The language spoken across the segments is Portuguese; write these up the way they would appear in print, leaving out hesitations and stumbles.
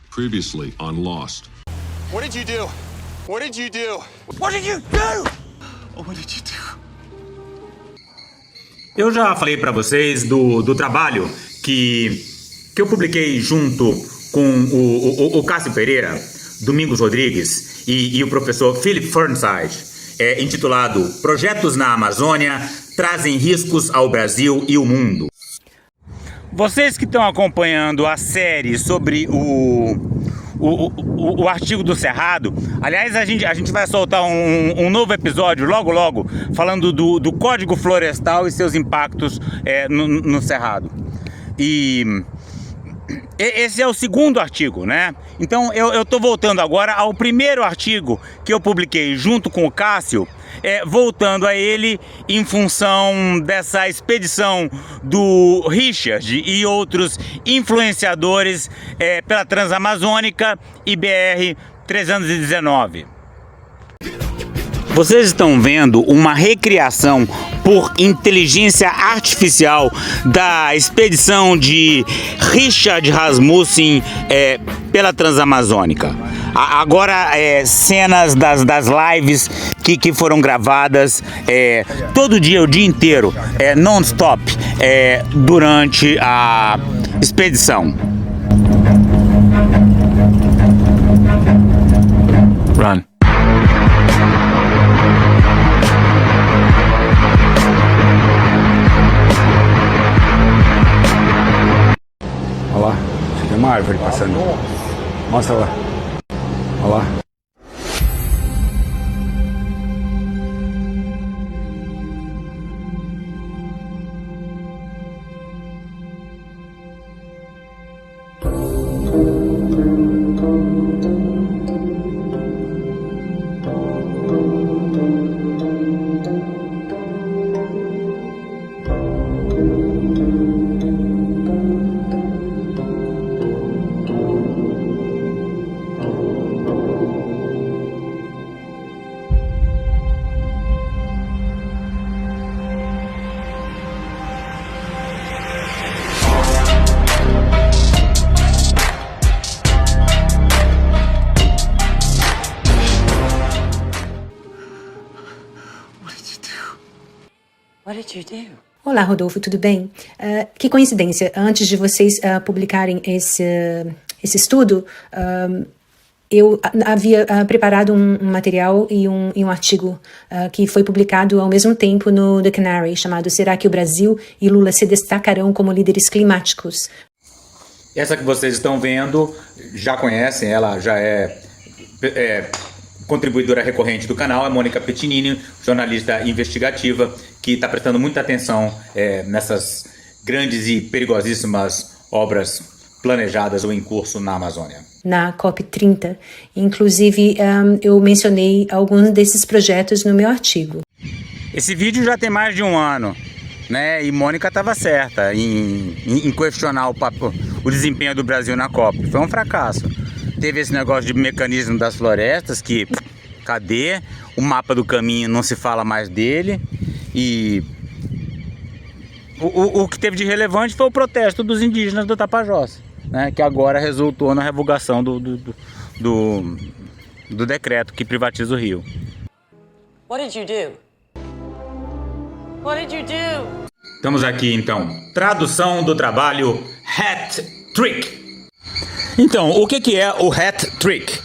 Previously on Lost. What did you do? What did you do? What did you do? What did you do? Eu já falei para vocês do trabalho que eu publiquei junto com o Cássio Pereira, Domingos Rodrigues e o professor Philip Fernside, intitulado Projetos na Amazônia trazem riscos ao Brasil e o mundo. Vocês que estão acompanhando a série sobre o artigo do Cerrado, aliás, a gente vai soltar um novo episódio logo, falando do Código Florestal e seus impactos no Cerrado. E esse é o segundo artigo, né? Então eu estou voltando agora ao primeiro artigo que eu publiquei junto com o Cássio, voltando a ele em função dessa expedição do Richard e outros influenciadores pela Transamazônica e BR-319. Vocês estão vendo uma recriação por inteligência artificial da expedição de Richard Rasmussen pela Transamazônica. Agora cenas das lives que foram gravadas todo dia, o dia inteiro, non-stop, durante a expedição. Run. Olha lá, tem uma árvore passando. Mostra lá. Olha lá. Olá, Rodolfo, tudo bem? Que coincidência, antes de vocês publicarem esse estudo, eu havia preparado um material e um artigo que foi publicado ao mesmo tempo no The Canary, chamado Será que o Brasil e Lula se destacarão como líderes climáticos? Essa que vocês estão vendo, já conhecem, ela já é contribuidora recorrente do canal, é Mônica Pettinini, jornalista investigativa, que está prestando muita atenção nessas grandes e perigosíssimas obras planejadas ou em curso na Amazônia. Na COP30, inclusive eu mencionei alguns desses projetos no meu artigo. Esse vídeo já tem mais de um ano, né? E Mônica estava certa em questionar o desempenho do Brasil na COP. Foi um fracasso. Teve esse negócio de mecanismo das florestas, que cadê? O mapa do caminho não se fala mais dele. E o que teve de relevante foi o protesto dos indígenas do Tapajós, né? Que agora resultou na revogação do decreto que privatiza o rio. What did you do? What did you do? Estamos aqui então, tradução do trabalho Hat Trick. Então, o que é o Hat Trick?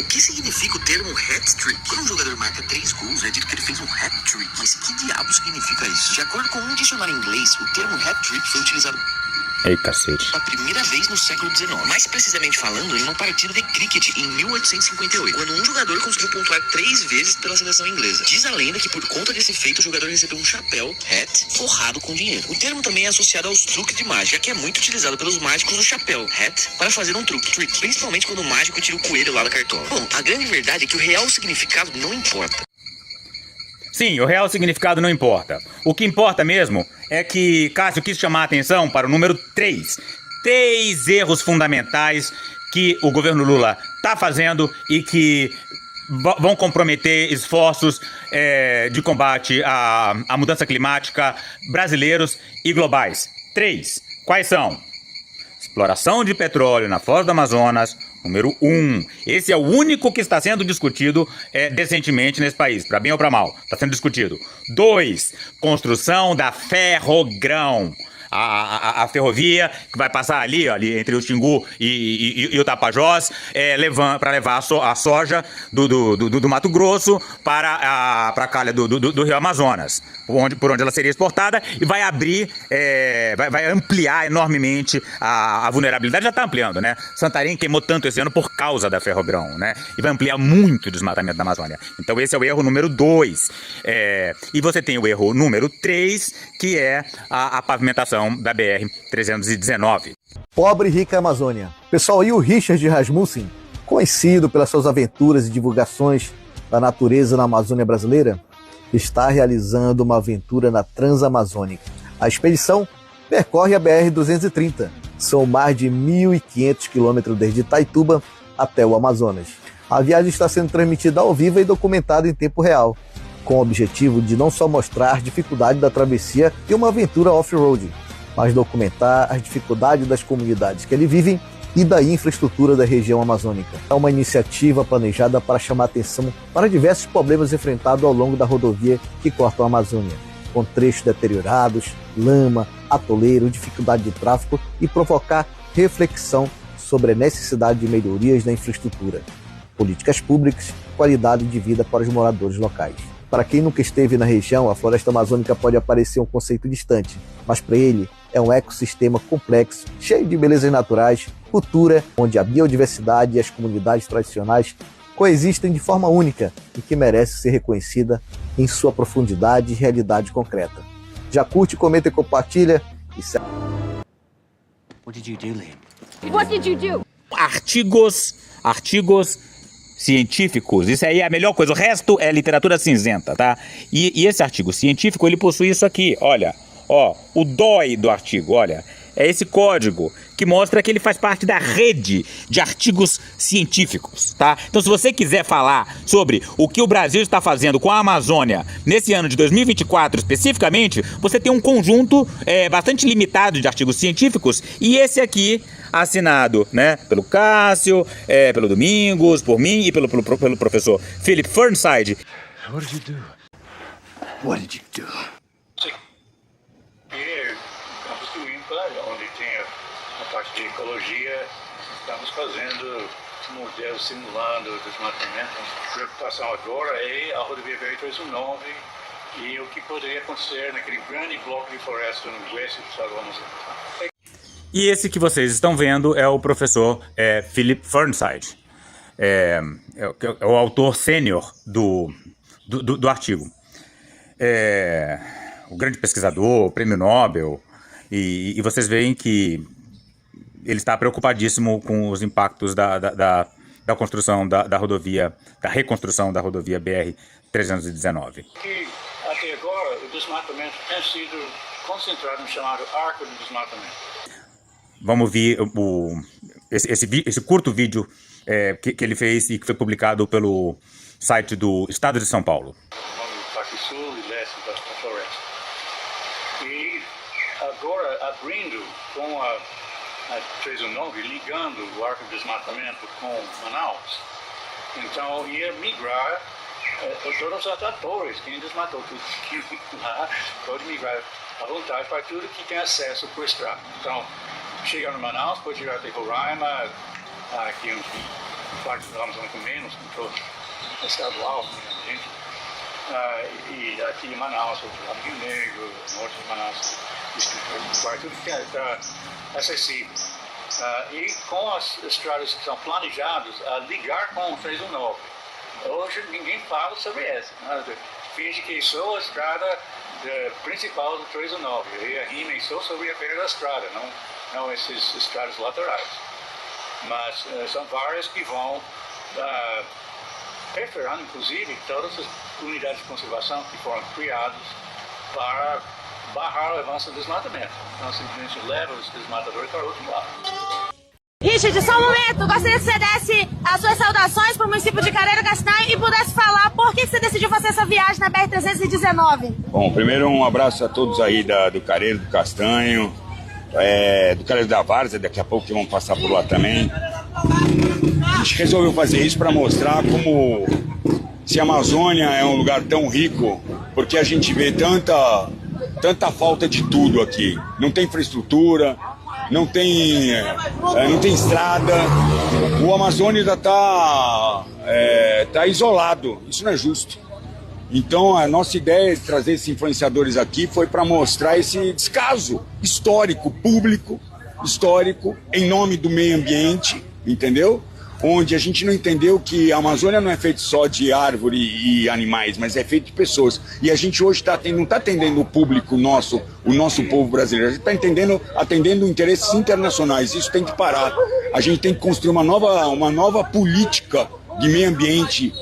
O que significa o termo hat-trick? Quando um jogador marca 3 gols, é dito que ele fez um hat-trick. Mas que diabo significa isso? De acordo com um dicionário inglês, o termo hat-trick foi utilizado Ei, cacete. pela primeira vez no século XIX. Mais precisamente falando, em uma partida de cricket em 1858, quando um jogador conseguiu pontuar 3 vezes pela seleção inglesa. Diz a lenda que por conta desse feito, o jogador recebeu um chapéu, hat, forrado com dinheiro. O termo também é associado aos truques de mágica, que é muito utilizado pelos mágicos do chapéu, hat, para fazer um truque, trick, principalmente quando o mágico tira o coelho lá da cartola. Bom, a grande verdade é que o real significado não importa. Sim, o real significado não importa. O que importa mesmo é que Cássio quis chamar a atenção para o número 3. 3 erros fundamentais que o governo Lula está fazendo e que vão comprometer esforços de combate à mudança climática brasileiros e globais. 3. Quais são? Exploração de petróleo na Foz do Amazonas, número 1. Esse é o único que está sendo discutido decentemente nesse país, para bem ou para mal. Está sendo discutido. 2. Construção da Ferrogrão. A ferrovia que vai passar ali entre o Xingu e o Tapajós, para levar a soja do Mato Grosso para a calha do Rio Amazonas, por onde ela seria exportada, e vai abrir, vai ampliar enormemente a vulnerabilidade. Já está ampliando, né? Santarém queimou tanto esse ano por causa da Ferrogrão, né? E vai ampliar muito o desmatamento da Amazônia. Então esse é o erro número 2. E você tem o erro número 3, que é a pavimentação da BR-319. Pobre e rica Amazônia. Pessoal, e o Richard Rasmussen, conhecido pelas suas aventuras e divulgações da natureza na Amazônia brasileira, está realizando uma aventura na Transamazônica. A expedição percorre a BR-230. São mais de 1.500 quilômetros desde Itaituba até o Amazonas. A viagem está sendo transmitida ao vivo e documentada em tempo real, com o objetivo de não só mostrar a dificuldade da travessia e uma aventura off-road, mas documentar as dificuldades das comunidades que ali vivem e da infraestrutura da região amazônica. É uma iniciativa planejada para chamar atenção para diversos problemas enfrentados ao longo da rodovia que corta a Amazônia, com trechos deteriorados, lama, atoleiro, dificuldade de tráfego, e provocar reflexão sobre a necessidade de melhorias na infraestrutura, políticas públicas e qualidade de vida para os moradores locais. Para quem nunca esteve na região, a floresta amazônica pode parecer um conceito distante, mas para ele é um ecossistema complexo, cheio de belezas naturais, cultura, onde a biodiversidade e as comunidades tradicionais coexistem de forma única e que merece ser reconhecida em sua profundidade e realidade concreta. Já curte, comenta e compartilha e segue. What did you do, Liam? What did you do? Artigos científicos, isso aí é a melhor coisa, o resto é literatura cinzenta, tá? E esse artigo científico, ele possui isso aqui, olha, o DOI do artigo, olha, é esse código que mostra que ele faz parte da rede de artigos científicos, tá? Então, se você quiser falar sobre o que o Brasil está fazendo com a Amazônia nesse ano de 2024 especificamente, você tem um conjunto bastante limitado de artigos científicos, e esse aqui, assinado, né, pelo Cássio, pelo Domingos, por mim e pelo professor Philip Fernside. What did you do? What did you do? Campus do INPA, onde tem a parte de ecologia, estamos fazendo modelos simulando o desmatamento. A preocupação agora é a rodovia BR-319 e o que poderia acontecer naquele grande bloco de floresta no oeste do estado do Amazonas. E esse que vocês estão vendo é o professor Philip Fernside, é o autor sênior do artigo. O grande pesquisador, prêmio Nobel, e vocês veem que ele está preocupadíssimo com os impactos da construção da rodovia, da reconstrução da rodovia BR-319. Que até agora o desmatamento tem sido concentrado no chamado arco do desmatamento. Vamos ver esse curto vídeo que ele fez e que foi publicado pelo site do Estado de São Paulo. Parte sul e leste da floresta. E agora abrindo com a 319, ligando o arco de desmatamento com Manaus, então ia migrar todos os atores, quem desmatou tudo lá, pode migrar à vontade para tudo que tem acesso por estrada. Então, chegar no Manaus, pode chegar até Roraima, aqui uns 4 quilômetros com menos, controle estadual, gente. E aqui em Manaus, outro lado do Rio Negro, norte de Manaus, tudo que está acessível. E com as estradas que são planejadas a ligar com o 319. Hoje ninguém fala sobre essa. Finge que sou a estrada principal do 319. E a rima só sobre a beira da estrada, não essas estradas laterais. Mas são várias que vão perforando, inclusive, todas as unidades de conservação que foram criadas para barrar o avanço do desmatamento. Então, simplesmente leva os desmatadores para outro lado. Richard, só um momento. Gostaria que você desse as suas saudações para o município de Careiro Castanho e pudesse falar por que você decidiu fazer essa viagem na BR-319. Bom, primeiro um abraço a todos aí do Careiro do Castanho, do Careiro da Várzea, daqui a pouco que vão passar por lá também. A gente resolveu fazer isso para mostrar como se a Amazônia é um lugar tão rico, porque a gente vê tanta falta de tudo aqui. Não tem infraestrutura, não tem estrada. O Amazônia ainda tá isolado. Isso não é justo. Então a nossa ideia de trazer esses influenciadores aqui foi para mostrar esse descaso histórico, público, histórico, em nome do meio ambiente, entendeu? Onde a gente não entendeu que a Amazônia não é feita só de árvore e animais, mas é feita de pessoas. E a gente hoje não está atendendo o público nosso, o nosso povo brasileiro. A gente está atendendo interesses internacionais. Isso tem que parar. A gente tem que construir uma nova política de meio ambiente,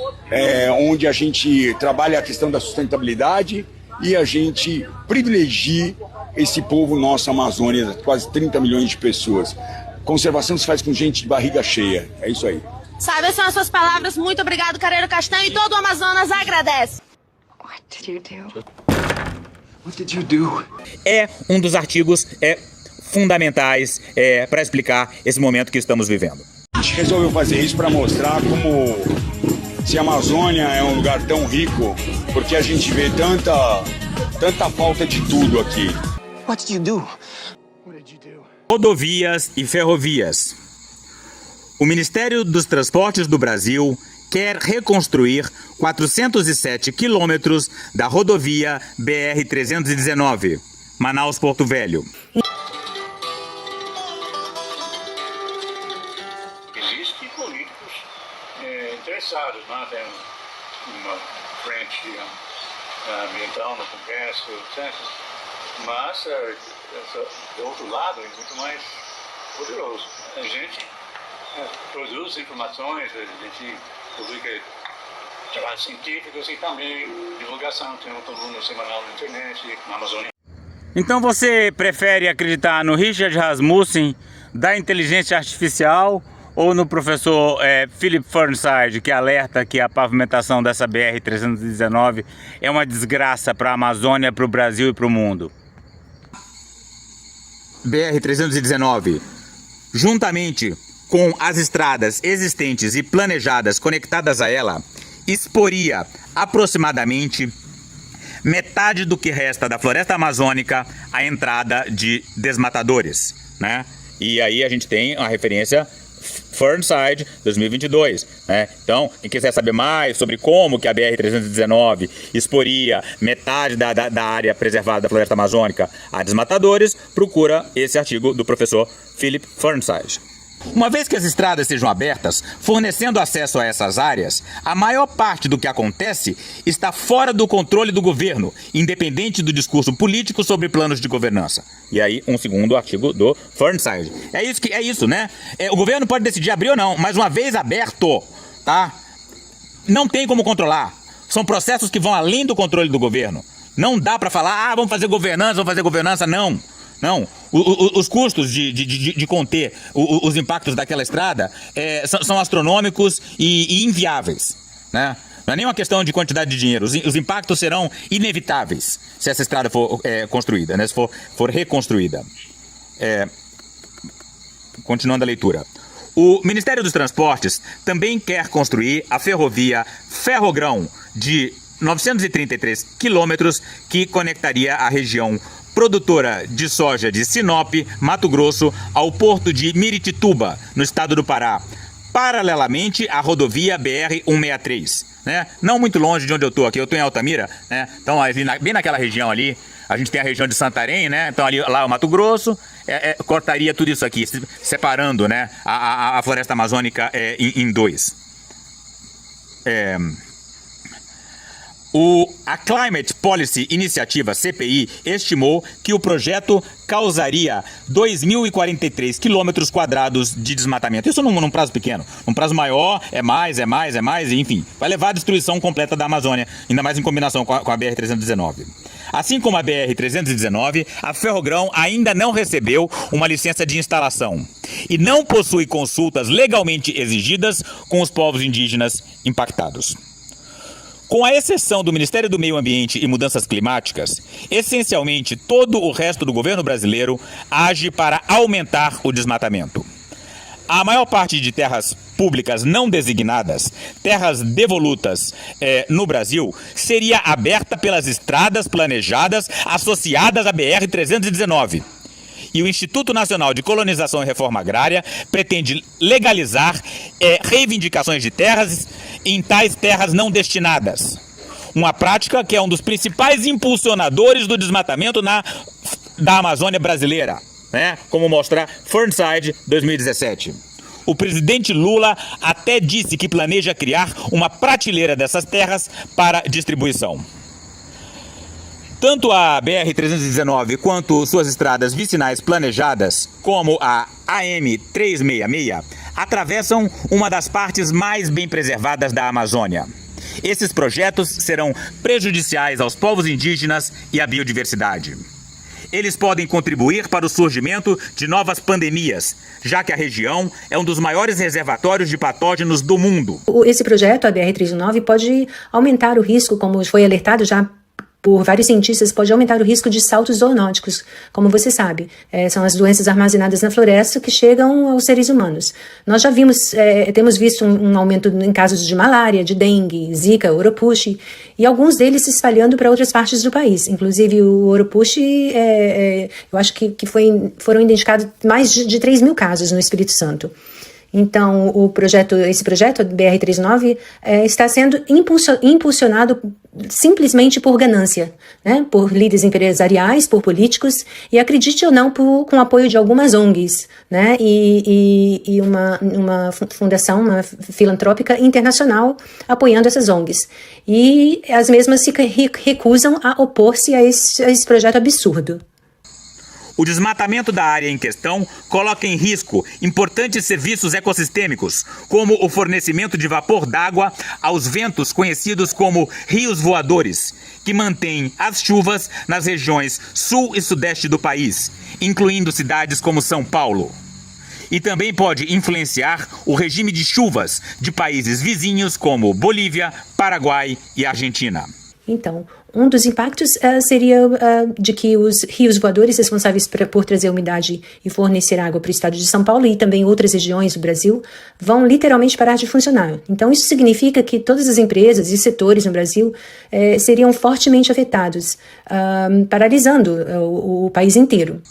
onde a gente trabalha a questão da sustentabilidade e a gente privilegie esse povo nosso, Amazônia, quase 30 milhões de pessoas. Conservação se faz com gente de barriga cheia. É isso aí. Sabe, essas são as suas palavras. Muito obrigado, Careiro Castanho, e todo o Amazonas agradece. What did you do? What did you do? É um dos artigos fundamentais para explicar esse momento que estamos vivendo. A gente resolveu fazer isso para mostrar como se a Amazônia é um lugar tão rico, porque a gente vê tanta falta de tudo aqui. What did you do? What did you do? Rodovias e ferrovias. O Ministério dos Transportes do Brasil quer reconstruir 407 quilômetros da rodovia BR-319, Manaus-Porto Velho. Existem políticos interessados, né? Tem uma frente ambiental no Congresso, etc. Mas do outro lado é muito mais poderoso. A gente produz informações, a gente publica trabalhos científicos e também divulgação. Tem um coluna semanal na internet, na Amazônia. Então você prefere acreditar no Richard Rasmussen da inteligência artificial ou no professor Philip Fernside, que alerta que a pavimentação dessa BR-319 é uma desgraça para a Amazônia, para o Brasil e para o mundo? BR-319, juntamente com as estradas existentes e planejadas conectadas a ela, exporia aproximadamente metade do que resta da floresta amazônica à entrada de desmatadores, né? E aí a gente tem a referência Fernside 2022, né? Então, quem quiser saber mais sobre como que a BR-319 exporia metade da área preservada da floresta amazônica a desmatadores, procura esse artigo do professor Philip Fernside. Uma vez que as estradas sejam abertas, fornecendo acesso a essas áreas, a maior parte do que acontece está fora do controle do governo, independente do discurso político sobre planos de governança. E aí, um segundo artigo do Fernside. É isso, né? O governo pode decidir abrir ou não, mas uma vez aberto, tá? Não tem como controlar. São processos que vão além do controle do governo. Não dá para falar, vamos fazer governança, não. Não, os custos de conter os impactos daquela estrada são astronômicos e inviáveis, né? Não é nem uma questão de quantidade de dinheiro, os impactos serão inevitáveis se essa estrada for construída, né? Se for reconstruída. Continuando a leitura. O Ministério dos Transportes também quer construir a ferrovia Ferrogrão de 933 quilômetros que conectaria a região produtora de soja de Sinop, Mato Grosso, ao porto de Miritituba, no estado do Pará, paralelamente à rodovia BR-163, né? Não muito longe de onde eu estou aqui, eu estou em Altamira, né? Então, bem naquela região ali, a gente tem a região de Santarém, né? Então, lá o Mato Grosso, cortaria tudo isso aqui, separando, né, a floresta amazônica em dois. A Climate Policy Initiative, CPI, estimou que o projeto causaria 2.043 quilômetros quadrados de desmatamento. Isso num prazo pequeno. Num prazo maior, é mais, enfim. Vai levar à destruição completa da Amazônia, ainda mais em combinação com a BR-319. Assim como a BR-319, a Ferrogrão ainda não recebeu uma licença de instalação e não possui consultas legalmente exigidas com os povos indígenas impactados. Com a exceção do Ministério do Meio Ambiente e Mudanças Climáticas, essencialmente todo o resto do governo brasileiro age para aumentar o desmatamento. A maior parte de terras públicas não designadas, terras devolutas no Brasil, seria aberta pelas estradas planejadas associadas à BR-319. E o Instituto Nacional de Colonização e Reforma Agrária pretende legalizar reivindicações de terras em tais terras não destinadas. Uma prática que é um dos principais impulsionadores do desmatamento da Amazônia brasileira, né? Como mostra Fernside 2017. O presidente Lula até disse que planeja criar uma prateleira dessas terras para distribuição. Tanto a BR-319 quanto suas estradas vicinais planejadas, como a AM-366, atravessam uma das partes mais bem preservadas da Amazônia. Esses projetos serão prejudiciais aos povos indígenas e à biodiversidade. Eles podem contribuir para o surgimento de novas pandemias, já que a região é um dos maiores reservatórios de patógenos do mundo. Esse projeto, a BR-319, pode aumentar o risco, como foi alertado já por vários cientistas, pode aumentar o risco de saltos zoonóticos, como você sabe. São as doenças armazenadas na floresta que chegam aos seres humanos. Nós já temos visto um aumento em casos de malária, de dengue, zika, oropouche, e alguns deles se espalhando para outras partes do país. Inclusive o oropouche, eu acho que foram identificados mais de 3.000 casos no Espírito Santo. Então, esse projeto, BR-319, está sendo impulsionado simplesmente por ganância, né? Por líderes empresariais, por políticos, e acredite ou não, com o apoio de algumas ONGs, né? E uma fundação, uma filantrópica internacional apoiando essas ONGs. E as mesmas se recusam a opor-se a esse projeto absurdo. O desmatamento da área em questão coloca em risco importantes serviços ecossistêmicos, como o fornecimento de vapor d'água aos ventos conhecidos como rios voadores, que mantêm as chuvas nas regiões sul e sudeste do país, incluindo cidades como São Paulo. E também pode influenciar o regime de chuvas de países vizinhos como Bolívia, Paraguai e Argentina. Então, um dos impactos seria de que os rios voadores responsáveis por trazer umidade e fornecer água para o estado de São Paulo e também outras regiões do Brasil vão literalmente parar de funcionar. Então, isso significa que todas as empresas e setores no Brasil seriam fortemente afetados, paralisando o país inteiro.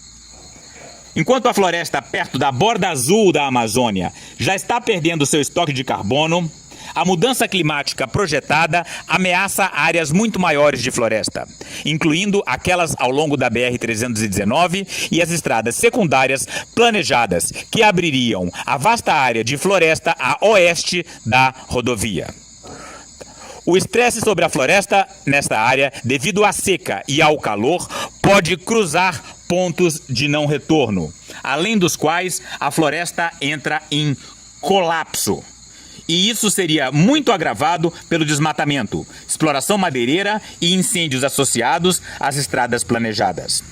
Enquanto a floresta perto da borda azul da Amazônia já está perdendo seu estoque de carbono, a mudança climática projetada ameaça áreas muito maiores de floresta, incluindo aquelas ao longo da BR-319 e as estradas secundárias planejadas, que abririam a vasta área de floresta a oeste da rodovia. O estresse sobre a floresta nesta área, devido à seca e ao calor, pode cruzar pontos de não retorno, além dos quais a floresta entra em colapso. E isso seria muito agravado pelo desmatamento, exploração madeireira e incêndios associados às estradas planejadas.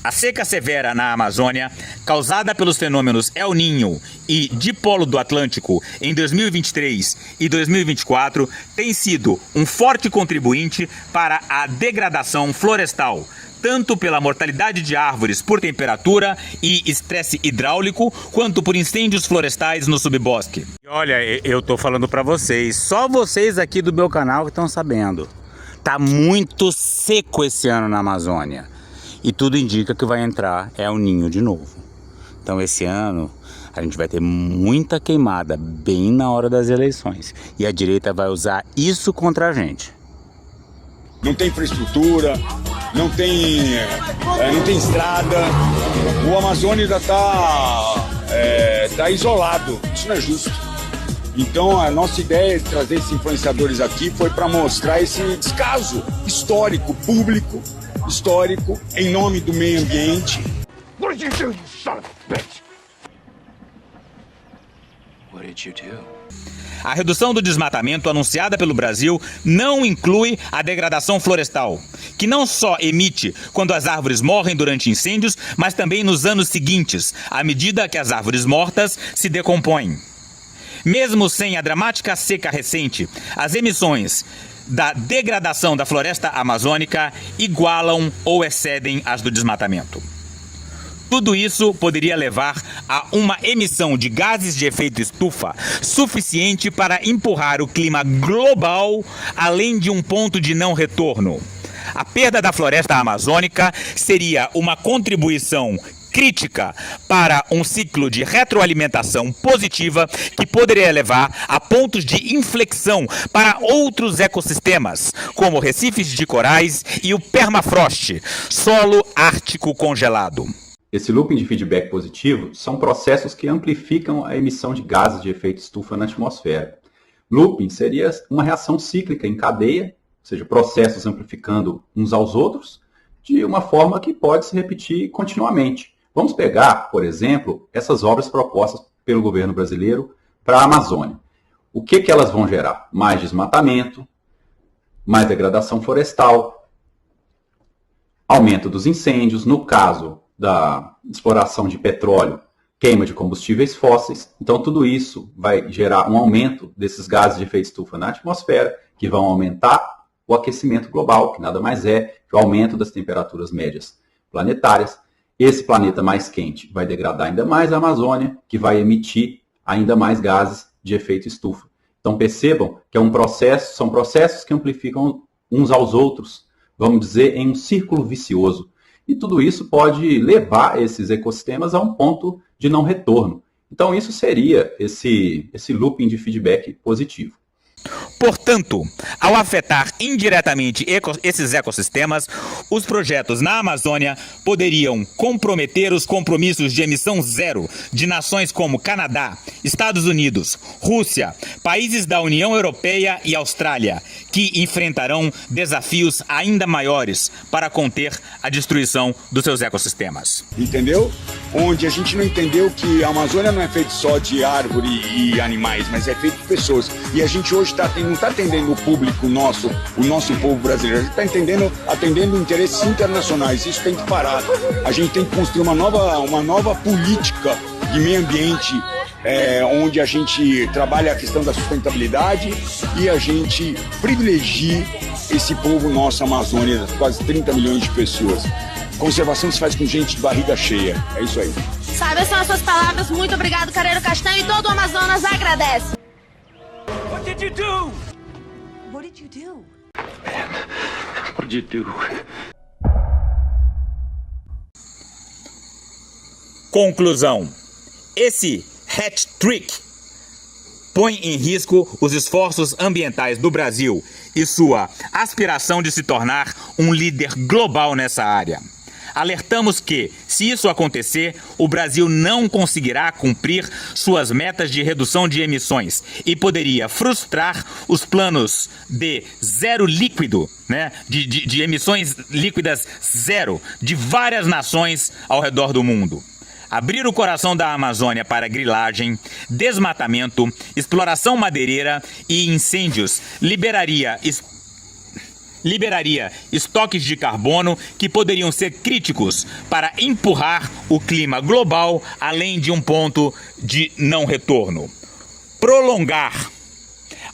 A seca severa na Amazônia, causada pelos fenômenos El Niño e Dipolo do Atlântico em 2023 e 2024, tem sido um forte contribuinte para a degradação florestal, tanto pela mortalidade de árvores por temperatura e estresse hidráulico, quanto por incêndios florestais no subbosque. Olha, eu tô falando pra vocês, só vocês aqui do meu canal que estão sabendo. Tá muito seco esse ano na Amazônia. E tudo indica que vai entrar El Niño de novo. Então esse ano a gente vai ter muita queimada bem na hora das eleições. E a direita vai usar isso contra a gente. Não tem infraestrutura, não tem estrada. O Amazônia ainda está isolado. Isso não é justo. Então a nossa ideia de trazer esses influenciadores aqui foi para mostrar esse descaso histórico, público, histórico, em nome do meio ambiente. What did you do, you son of a bitch? What did you do? A redução do desmatamento anunciada pelo Brasil não inclui a degradação florestal, que não só emite quando as árvores morrem durante incêndios, mas também nos anos seguintes, à medida que as árvores mortas se decompõem. Mesmo sem a dramática seca recente, as emissões da degradação da floresta amazônica igualam ou excedem as do desmatamento. Tudo isso poderia levar a uma emissão de gases de efeito estufa suficiente para empurrar o clima global além de um ponto de não retorno. A perda da floresta amazônica seria uma contribuição crítica para um ciclo de retroalimentação positiva que poderia levar a pontos de inflexão para outros ecossistemas, como recifes de corais e o permafrost, solo ártico congelado. Esse looping de feedback positivo são processos que amplificam a emissão de gases de efeito estufa na atmosfera. Looping seria uma reação cíclica em cadeia, ou seja, processos amplificando uns aos outros, de uma forma que pode se repetir continuamente. Vamos pegar, por exemplo, essas obras propostas pelo governo brasileiro para a Amazônia. O que elas vão gerar? Mais desmatamento, mais degradação florestal, aumento dos incêndios, no caso da exploração de petróleo, queima de combustíveis fósseis. Então, tudo isso vai gerar um aumento desses gases de efeito estufa na atmosfera, que vão aumentar o aquecimento global, que nada mais é que o aumento das temperaturas médias planetárias. Esse planeta mais quente vai degradar ainda mais a Amazônia, que vai emitir ainda mais gases de efeito estufa. Então, percebam que são processos que amplificam uns aos outros, vamos dizer, em um círculo vicioso. E tudo isso pode levar esses ecossistemas a um ponto de não retorno. Então isso seria esse looping de feedback positivo. Portanto, ao afetar indiretamente esses ecossistemas, os projetos na Amazônia poderiam comprometer os compromissos de emissão zero de nações como Canadá, Estados Unidos, Rússia, países da União Europeia e Austrália, que enfrentarão desafios ainda maiores para conter a destruição dos seus ecossistemas. Entendeu? Onde a gente não entendeu que a Amazônia não é feita só de árvore e animais, mas é feita de pessoas. E a gente hoje não está atendendo o público nosso, o nosso povo brasileiro, a gente está atendendo interesses internacionais. Isso tem que parar. A gente tem que construir uma nova política de meio ambiente, onde a gente trabalha a questão da sustentabilidade e a gente privilegie esse povo nosso, Amazônia, quase 30 milhões de pessoas. Conservação se faz com gente de barriga cheia. É isso aí. Sabe, são as suas palavras. Muito obrigado, Careiro Castanho, e todo o Amazonas agradece. What did you do? What did you do? What did you do? Conclusão. Esse hat-trick põe em risco os esforços ambientais do Brasil e sua aspiração de se tornar um líder global nessa área. Alertamos que, se isso acontecer, o Brasil não conseguirá cumprir suas metas de redução de emissões e poderia frustrar os planos de zero líquido, de emissões líquidas zero de várias nações ao redor do mundo. Abrir o coração da Amazônia para grilagem, desmatamento, exploração madeireira e incêndios liberaria estoques de carbono que poderiam ser críticos para empurrar o clima global além de um ponto de não retorno. Prolongar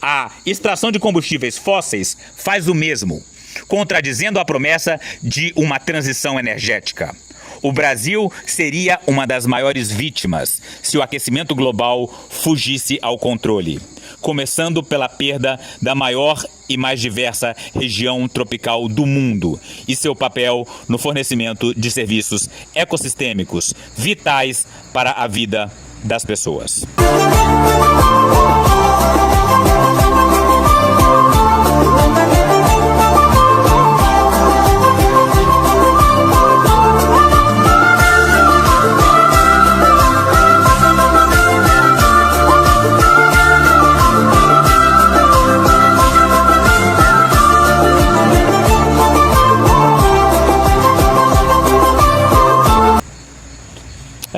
a extração de combustíveis fósseis faz o mesmo, contradizendo a promessa de uma transição energética. O Brasil seria uma das maiores vítimas se o aquecimento global fugisse ao controle, começando pela perda da maior e mais diversa região tropical do mundo e seu papel no fornecimento de serviços ecossistêmicos vitais para a vida das pessoas.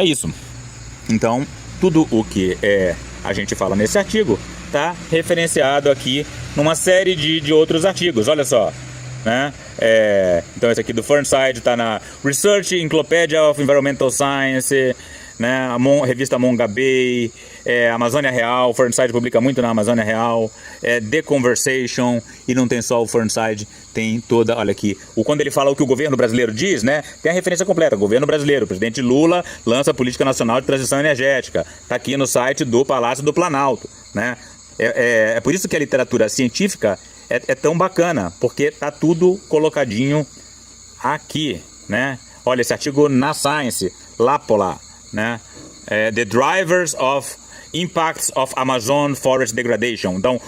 É isso. Então, tudo o que a gente fala nesse artigo está referenciado aqui numa série de outros artigos. Olha só, né? Então esse aqui do Fernside está na Research Encyclopedia of Environmental Science, né? A revista Monga Bay, Amazônia Real. O Fernside publica muito na Amazônia Real. The Conversation, e não tem só o Fernside, tem toda, olha aqui, quando ele fala o que o governo brasileiro diz, né? Tem a referência completa. Governo brasileiro, o presidente Lula lança a Política Nacional de Transição Energética. Está aqui no site do Palácio do Planalto, né? É por isso que a literatura científica é tão bacana, porque tá tudo colocadinho aqui, né? Olha, esse artigo na Science, Lápola, né? The Drivers of Impacts of Amazon Forest Degradation. Então,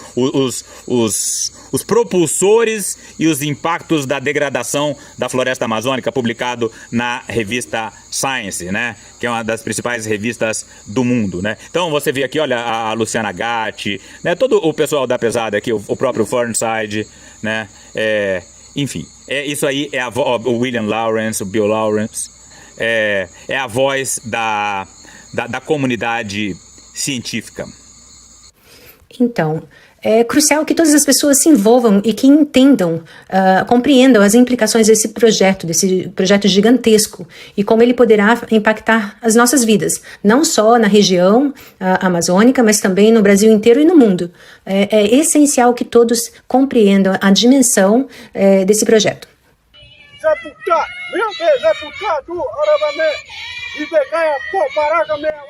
os propulsores e os impactos da degradação da floresta amazônica, publicado na revista Science, né? Que é uma das principais revistas do mundo, né? Então, você vê aqui, olha, a Luciana Gatti, né? Todo o pessoal da pesada aqui, o próprio Fernside, né? Enfim, isso aí é o William Lawrence, o Bill Lawrence, é a voz da comunidade científica. Então, é crucial que todas as pessoas se envolvam e que entendam, compreendam as implicações desse projeto gigantesco e como ele poderá impactar as nossas vidas, não só na região amazônica, mas também no Brasil inteiro e no mundo. É essencial que todos compreendam a dimensão desse projeto.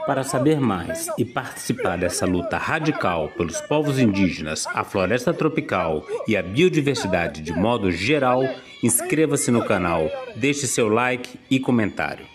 Para saber mais e participar dessa luta radical pelos povos indígenas, a floresta tropical e a biodiversidade de modo geral, inscreva-se no canal, deixe seu like e comentário.